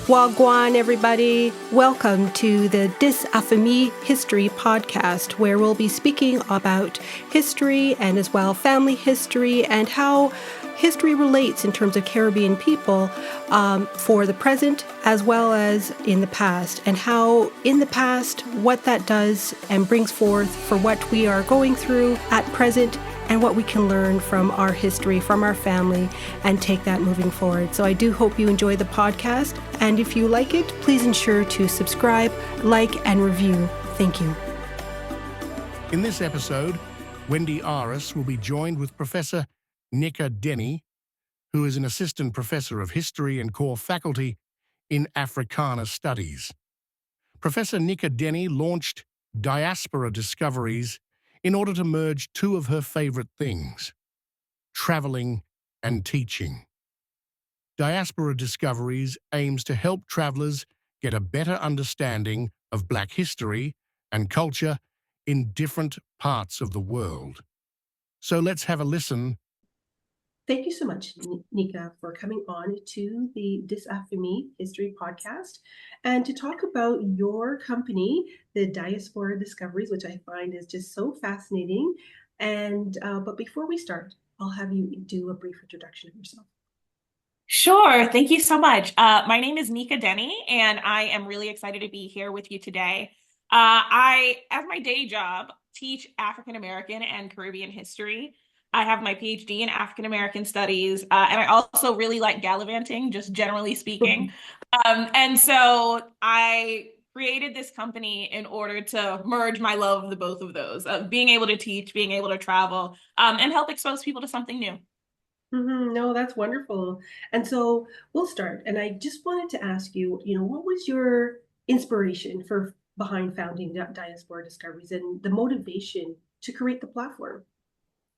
Wagwan, everybody. Welcome to the Dis Affamie History podcast, where we'll be speaking about history and as well family history and how history relates in terms of Caribbean people for the present as well as in the past, and how in the past what that does and brings forth for what we are going through at present and what we can learn from our history, from our family, and take that moving forward. So I do hope you enjoy the podcast. And if you like it, please ensure to subscribe, like, and review. Thank you. In this episode, Wendy Aris will be joined with Professor Nika Dennie, who is an assistant professor of history and core faculty in Africana Studies. Professor Nika Dennie launched Diaspora Discoveries in order to merge two of her favorite things, traveling and teaching. Diaspora Discoveries aims to help travelers get a better understanding of Black history and culture in different parts of the world. So let's have a listen. Thank you so much, Nika, for coming on to the Dis Affamie History podcast and to talk about your company, the Diaspora Discoveries, which I find is just so fascinating. And but before we start, I'll have you do a brief introduction of yourself. Sure. Thank you so much. My name is Nika Dennie, and I am really excited to be here with you today. I, as my day job, teach African American and Caribbean history. I have my PhD in African American Studies, and I also really like gallivanting, just generally speaking. And so I created this company in order to merge my love of the both of those, of being able to teach, being able to travel, and help expose people to something new. No, that's wonderful. And so we'll start. And I just wanted to ask you, what was your inspiration for behind founding Diaspora Discoveries and the motivation to create the platform?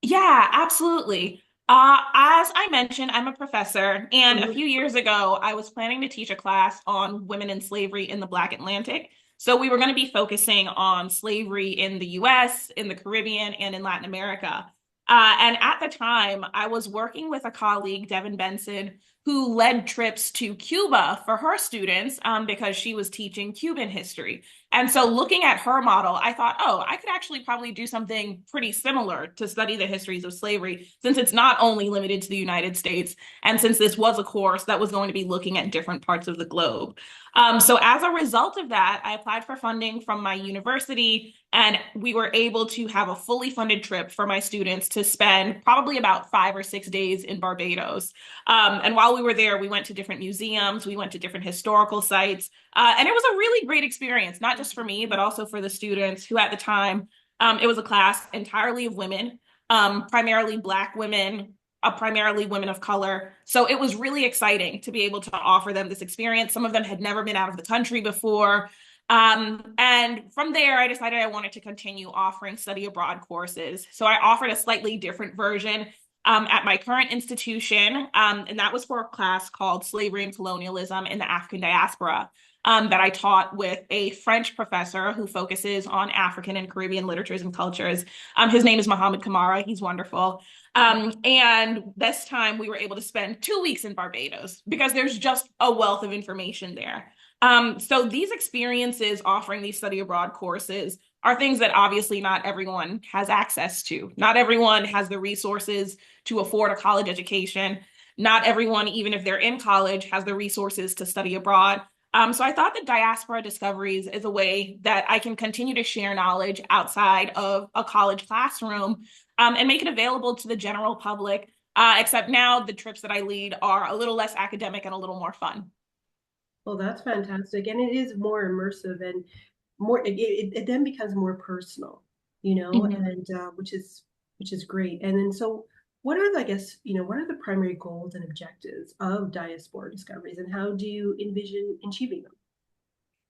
Yeah, absolutely. As I mentioned, I'm a professor, and a few years ago, I was planning to teach a class on women in slavery in the Black Atlantic. So we were going to be focusing on slavery in the US, in the Caribbean, and in Latin America. And at the time, I was working with a colleague, Devin Benson, who led trips to Cuba for her students because she was teaching Cuban history. And so looking at her model, I thought, oh, I could actually probably do something pretty similar to study the histories of slavery, since it's not only limited to the United States, and since this was a course that was going to be looking at different parts of the globe. So as a result of that, I applied for funding from my university, and we were able to have a fully funded trip for my students to spend probably about 5 or 6 days in Barbados. And while we were there, we went to different museums, we went to different historical sites, and it was a really great experience, not just for me, but also for the students who at the time, it was a class entirely of women, primarily Black women, primarily women of color. So it was really exciting to be able to offer them this experience. Some of them had never been out of the country before. And from there, I decided I wanted to continue offering study abroad courses. So I offered a slightly different version at my current institution, and that was for a class called Slavery and Colonialism in the African Diaspora, that I taught with a French professor who focuses on African and Caribbean literatures and cultures. His name is Mohammed Kamara. He's wonderful. And this time we were able to spend 2 weeks in Barbados because there's just a wealth of information there. So these experiences offering these study abroad courses are things that obviously not everyone has access to. Not everyone has the resources to afford a college education. Not everyone, even if they're in college, has the resources to study abroad. So I thought that Diaspora Discoveries is a way that I can continue to share knowledge outside of a college classroom and make it available to the general public, except now the trips that I lead are a little less academic and a little more fun. Well, that's fantastic. And it is more immersive and more, it then becomes more personal, and which is great. And then so what are, what are the primary goals and objectives of Diaspora Discoveries, and how do you envision achieving them?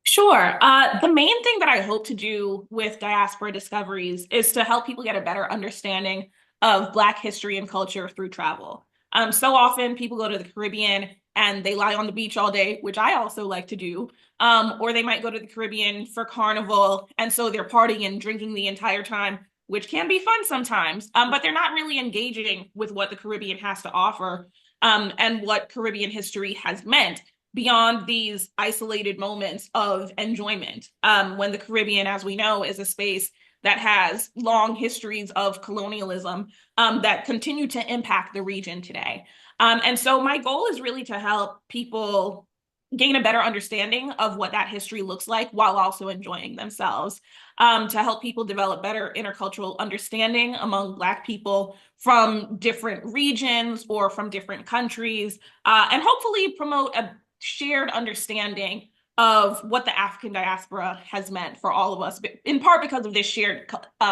Sure. The main thing that I hope to do with Diaspora Discoveries is to help people get a better understanding of Black history and culture through travel. So often people go to the Caribbean and they lie on the beach all day, which I also like to do, or they might go to the Caribbean for carnival, and so they're partying and drinking the entire time, which can be fun sometimes, but they're not really engaging with what the Caribbean has to offer and what Caribbean history has meant. beyond these isolated moments of enjoyment. When the Caribbean, as we know, is a space that has long histories of colonialism that continue to impact the region today. And so my goal is really to help people gain a better understanding of what that history looks like while also enjoying themselves, to help people develop better intercultural understanding among Black people from different regions or from different countries, and hopefully promote a shared understanding of what the African diaspora has meant for all of us, in part because of this shared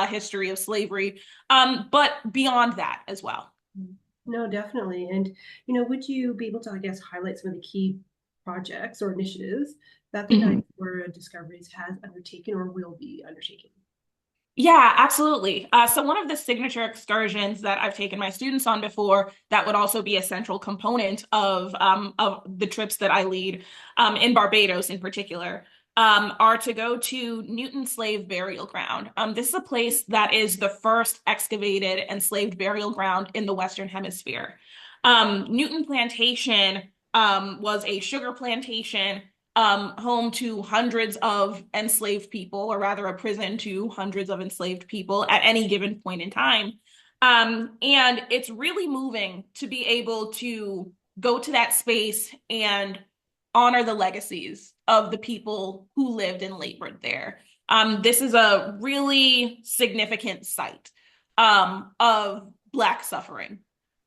history of slavery, but beyond that as well. No, definitely. And, would you be able to, I guess, highlight some of the key projects or initiatives that the Diaspora Discoveries has undertaken or will be undertaking? Yeah, absolutely. So one of the signature excursions that I've taken my students on before that would also be a central component of the trips that I lead in Barbados in particular are to go to Newton Slave Burial Ground. This is a place that is the first excavated enslaved burial ground in the Western Hemisphere. Newton Plantation was a sugar plantation home to hundreds of enslaved people, or rather a prison to hundreds of enslaved people at any given point in time. And it's really moving to be able to go to that space and honor the legacies of the people who lived and labored there. This is a really significant site of Black suffering.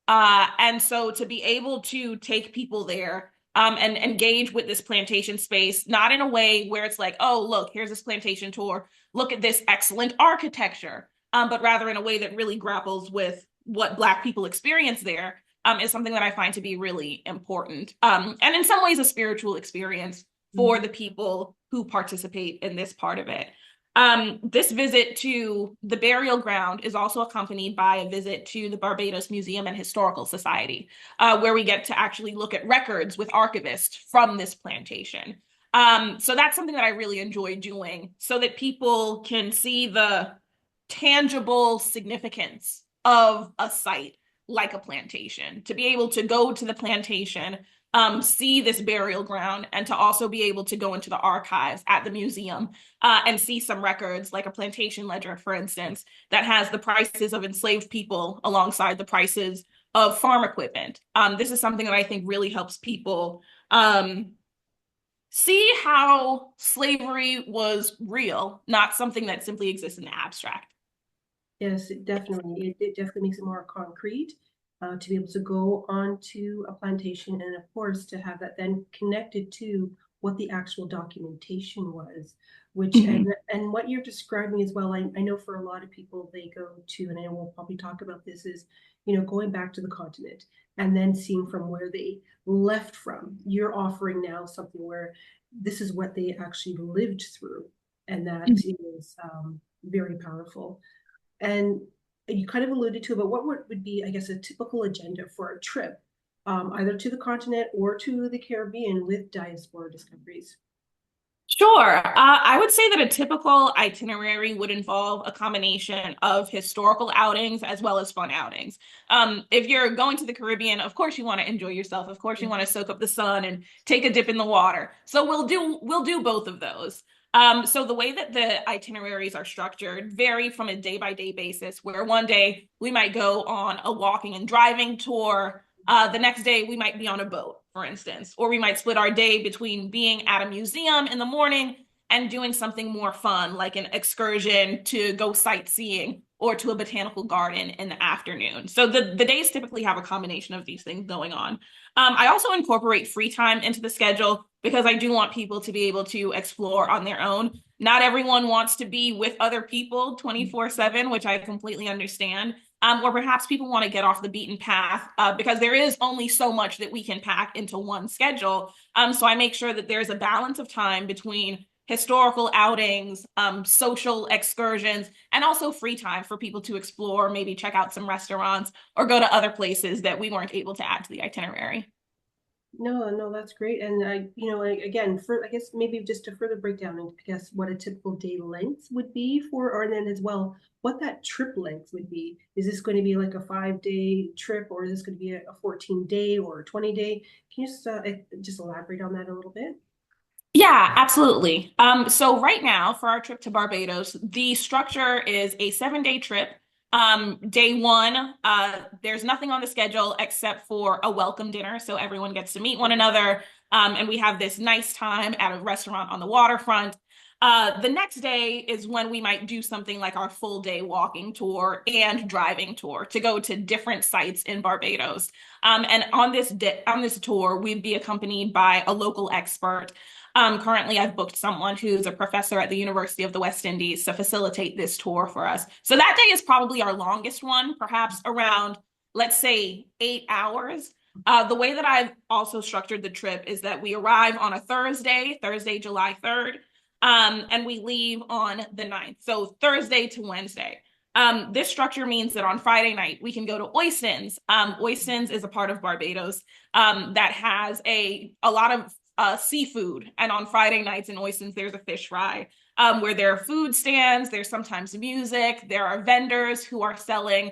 And so to be able to take people there and engage with this plantation space, not in a way where it's like, oh, look, here's this plantation tour, look at this excellent architecture, but rather in a way that really grapples with what Black people experience there, is something that I find to be really important. And in some ways, a spiritual experience for the people who participate in this part of it. This visit to the burial ground is also accompanied by a visit to the Barbados Museum and Historical Society, where we get to actually look at records with archivists from this plantation. So that's something that I really enjoy doing so that people can see the tangible significance of a site like a plantation, to be able to go to the plantation, see this burial ground, and to also be able to go into the archives at the museum and see some records, like a plantation ledger, for instance, that has the prices of enslaved people alongside the prices of farm equipment. This is something that I think really helps people see how slavery was real, not something that simply exists in the abstract. Yes, definitely. It definitely makes it more concrete to be able to go onto a plantation, and of course to have that then connected to what the actual documentation was, which and what you're describing as well. I know for a lot of people they go to, and I know we'll probably talk about this, is going back to the continent and then seeing from where they left from. You're offering now something where this is what they actually lived through, and that is very powerful. And you kind of alluded to, but what would be, I guess, a typical agenda for a trip, either to the continent or to the Caribbean with Diaspora Discoveries? Sure. I would say that a typical itinerary would involve a combination of historical outings as well as fun outings. If you're going to the Caribbean, of course you want to enjoy yourself. Of course you want to soak up the sun and take a dip in the water. So we'll do both of those. So the way that the itineraries are structured vary from a day-by-day basis, where one day we might go on a walking and driving tour. The next day we might be on a boat, for instance, or we might split our day between being at a museum in the morning and doing something more fun, like an excursion to go sightseeing or to a botanical garden in the afternoon. So the days typically have a combination of these things going on. I also incorporate free time into the schedule because I do want people to be able to explore on their own. Not everyone wants to be with other people 24/7, which I completely understand. Or perhaps people want to get off the beaten path because there is only so much that we can pack into one schedule. So I make sure that there's a balance of time between historical outings, social excursions, and also free time for people to explore, maybe check out some restaurants or go to other places that we weren't able to add to the itinerary. No, no, that's great. And again, I guess maybe just to further break down, I guess what a typical day length would be for, or then as well, what that trip length would be. Is this going to be like a 5-day trip, or is this going to be a 14-day or a 20-day? Can you just elaborate on that a little bit? Yeah, absolutely. So right now for our trip to Barbados, the structure is a 7-day trip. Day one, there's nothing on the schedule except for a welcome dinner, so everyone gets to meet one another, and we have this nice time at a restaurant on the waterfront. The next day is when we might do something like our full day walking tour and driving tour to go to different sites in Barbados. And on this tour, we'd be accompanied by a local expert. Currently, I've booked someone who's a professor at the University of the West Indies to facilitate this tour for us. So that day is probably our longest one, perhaps around, let's say, 8 hours. The way that I've also structured the trip is that we arrive on a Thursday, July 3rd, and we leave on the 9th. So Thursday to Wednesday. This structure means that on Friday night, we can go to Oistins. Oistins is a part of Barbados that has a lot of seafood. And on Friday nights in Oistins, there's a fish fry where there are food stands, there's sometimes music, there are vendors who are selling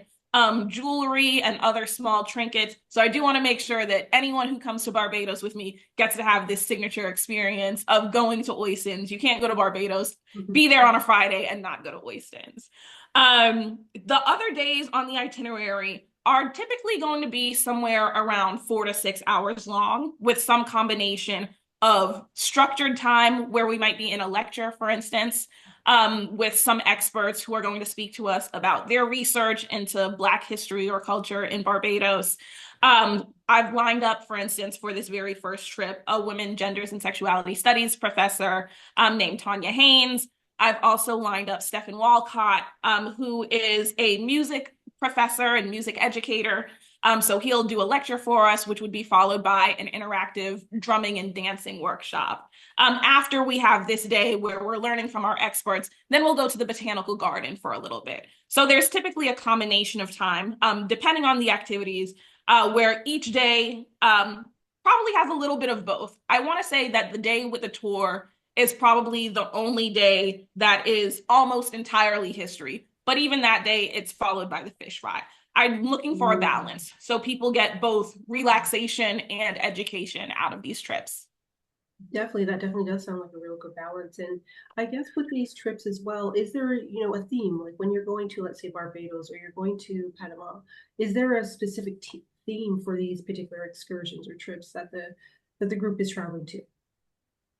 jewelry and other small trinkets. So I do want to make sure that anyone who comes to Barbados with me gets to have this signature experience of going to Oistins. You can't go to Barbados, be there on a Friday and not go to Oistins. The other days on the itinerary are typically going to be somewhere around 4 to 6 hours long, with some combination of structured time where we might be in a lecture, for instance, with some experts who are going to speak to us about their research into Black history or culture in Barbados. I've lined up, for instance, for this very first trip, a women, genders, and sexuality studies professor named Tanya Haynes. I've also lined up Stephen Walcott, who is a music professor and music educator. So he'll do a lecture for us, which would be followed by an interactive drumming and dancing workshop. After we have this day where we're learning from our experts, then we'll go to the botanical garden for a little bit. So there's typically a combination of time, depending on the activities, where each day probably has a little bit of both. I want to say that the day with the tour is probably the only day that is almost entirely history. But even that day, it's followed by the fish fry. I'm looking for a balance so people get both relaxation and education out of these trips. Definitely, that definitely does sound like a real good balance. And I guess with these trips as well, is there, a theme? Like when you're going to, let's say, Barbados or you're going to Panama, is there a specific theme for these particular excursions or trips that the group is traveling to?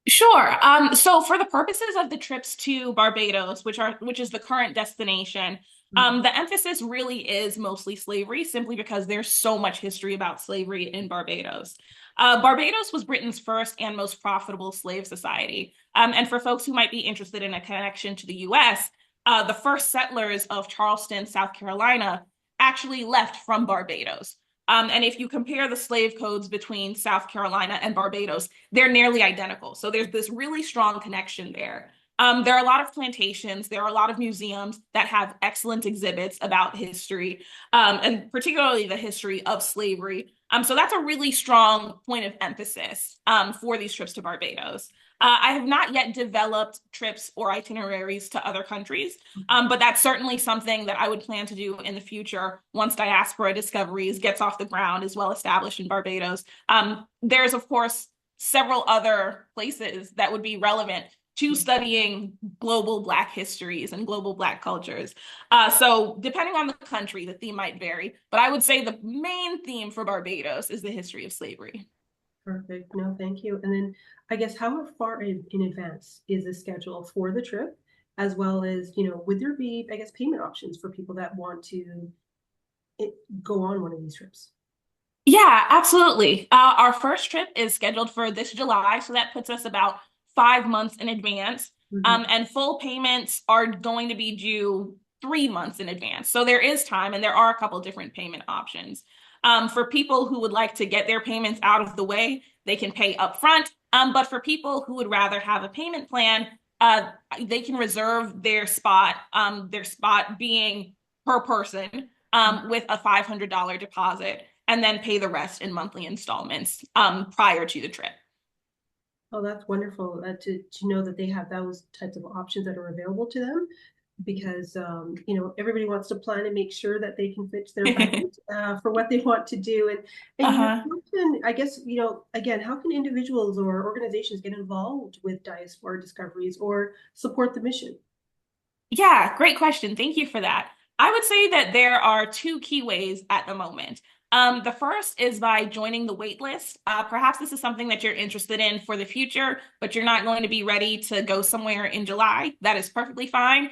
Sure. So for the purposes of the trips to Barbados, which is the current destination, the emphasis really is mostly slavery, simply because there's so much history about slavery in Barbados. Barbados was Britain's first and most profitable slave society. And for folks who might be interested in a connection to the US, the first settlers of Charleston, South Carolina, actually left from Barbados. And if you compare the slave codes between South Carolina and Barbados, they're nearly identical. So there's this really strong connection there. There are a lot of plantations, there are a lot of museums that have excellent exhibits about history, and particularly the history of slavery. So that's a really strong point of emphasis for these trips to Barbados. I have not yet developed trips or itineraries to other countries, but that's certainly something that I would plan to do in the future once Diaspora Discoveries gets off the ground, is well established in Barbados. There's, of course, several other places that would be relevant to studying global Black histories and global Black cultures. So depending on the country, the theme might vary, but I would say the main theme for Barbados is the history of slavery. Perfect. No, thank you. And then I guess how far in advance is the schedule for the trip, as well as, would there be, I guess, payment options for people that want to go on one of these trips? Yeah, absolutely. Our first trip is scheduled for this July, so that puts us about 5 months in advance. And full payments are going to be due 3 months in advance. So there is time, and there are a couple different payment options. For people who would like to get their payments out of the way, they can pay upfront. But for people who would rather have a payment plan, they can reserve their spot being per person with a $500 deposit. and then pay the rest in monthly installments prior to the trip. Oh, that's wonderful to know that they have those types of options that are available to them, because everybody wants to plan and make sure that they can fit their budget for what they want to do. And Uh-huh. I guess, again, how can individuals or organizations get involved with diaspora discoveries or support the mission? Yeah, great question. Thank you for that. I would say that there are two key ways at the moment. The first is by joining the wait list. Perhaps this is something that you're interested in for the future, but you're not going to be ready to go somewhere in July. That is perfectly fine.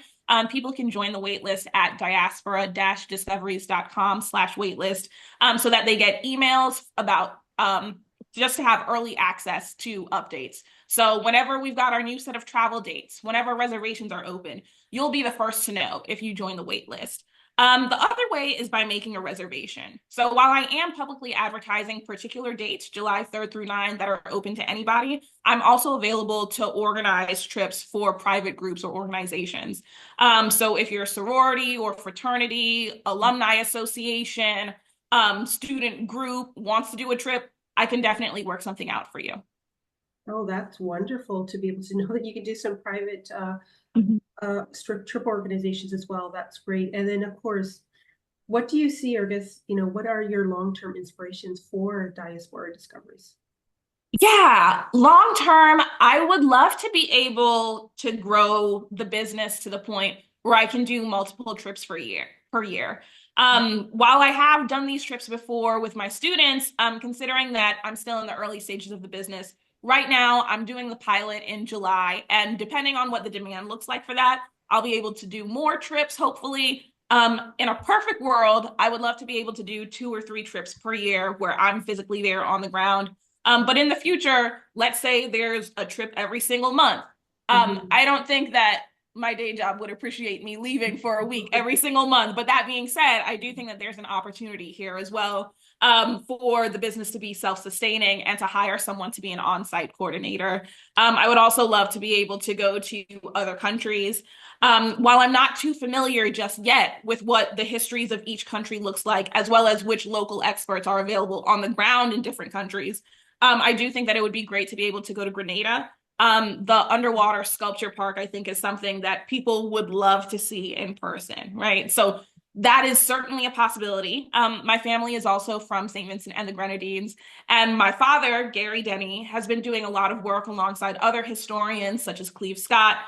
People can join the wait list at diaspora-discoveries.com/waitlist so that they get emails about just to have early access to updates. So whenever we've got our new set of travel dates, whenever reservations are open, you'll be the first to know if you join the wait list. The other way is by making a reservation. So while I am publicly advertising particular dates, July 3rd through 9, that are open to anybody, I'm also available to organize trips for private groups or organizations. So if you're a sorority or fraternity, alumni association, student group wants to do a trip, I can definitely work something out for you. Oh, that's wonderful to be able to know that you can do some private Mhm. trip organizations as well. That's great. And then, of course, what do you see, or I guess, what are your long-term inspirations for diaspora discoveries? Yeah, long term, I would love to be able to grow the business to the point where I can do multiple trips per year. While I have done these trips before with my students, considering that I'm still in the early stages of the business, right now I'm doing the pilot in July, and depending on what the demand looks like for that, I'll be able to do more trips, hopefully. In a perfect world, I would love to be able to do 2 or 3 trips per year where I'm physically there on the ground. But in the future, let's say there's a trip every single month. Mhm. I don't think that my day job would appreciate me leaving for a week every single month. But that being said, I do think that there's an opportunity here as well for the business to be self-sustaining and to hire someone to be an on-site coordinator. I would also love to be able to go to other countries. While I'm not too familiar just yet with what the histories of each country looks like, as well as which local experts are available on the ground in different countries, I do think that it would be great to be able to go to Grenada. The underwater sculpture park, I think, is something that people would love to see in person, right? So that is certainly a possibility. My family is also from St. Vincent and the Grenadines, and my father, Cary Dennie, has been doing a lot of work alongside other historians such as Cleve Scott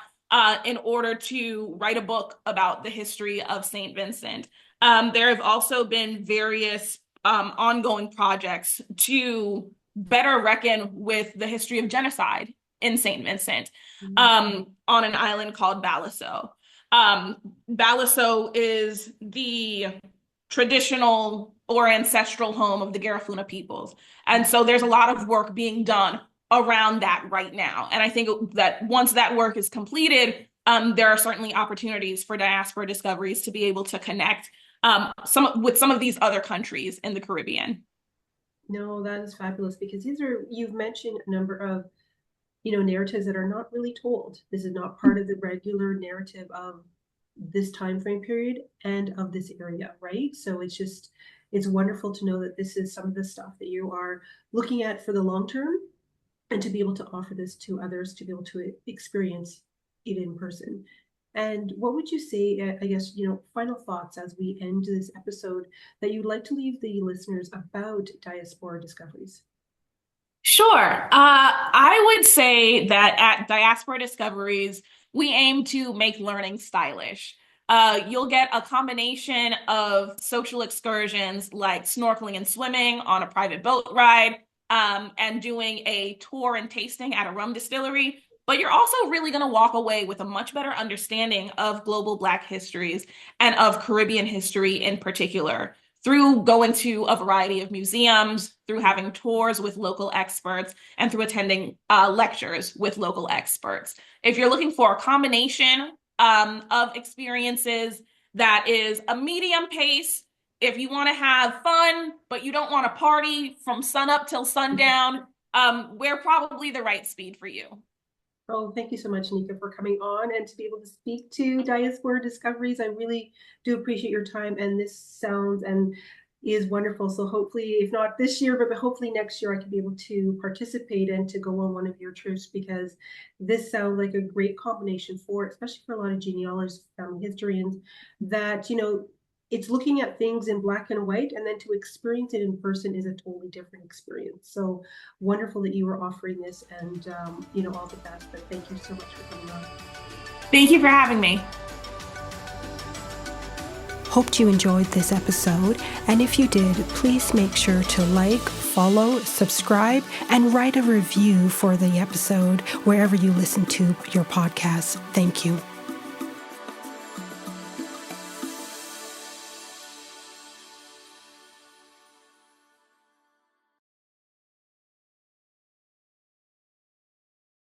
in order to write a book about the history of St. Vincent. There have also been various ongoing projects to better reckon with the history of genocide in St. Vincent on an island called Balasso. Balasso is the traditional or ancestral home of the Garifuna peoples. And so there's a lot of work being done around that right now. And I think that once that work is completed, there are certainly opportunities for diaspora discoveries to be able to connect with some of these other countries in the Caribbean. No, that is fabulous, because you've mentioned a number of, narratives that are not really told. This is not part of the regular narrative of this time frame period and of this area, right? So it's wonderful to know that this is some of the stuff that you are looking at for the long term, and to be able to offer this to others to be able to experience it in person. And what would you say, I guess, final thoughts as we end this episode, that you'd like to leave the listeners about diaspora discoveries? Sure. I would say that at Diaspora Discoveries, we aim to make learning stylish. You'll get a combination of social excursions like snorkeling and swimming on a private boat ride, and doing a tour and tasting at a rum distillery. But you're also really going to walk away with a much better understanding of global Black histories and of Caribbean history in particular through going to a variety of museums, through having tours with local experts, and through attending lectures with local experts. If you're looking for a combination of experiences that is a medium pace, if you want to have fun, but you don't want to party from sun up till sundown, we're probably the right speed for you. Oh, thank you so much, Nika, for coming on and to be able to speak to diaspora discoveries. I really do appreciate your time. And this sounds, and is wonderful. So hopefully, if not this year, but hopefully next year, I can be able to participate and to go on one of your trips, because this sounds like a great combination for, especially for a lot of genealogists, family historians, that, it's looking at things in black and white, and then to experience it in person is a totally different experience. So wonderful that you were offering this, and all the best. But thank you so much for coming on. Thank you for having me. Hoped you enjoyed this episode, and if you did, please make sure to like, follow, subscribe, and write a review for the episode wherever you listen to your podcast. Thank you.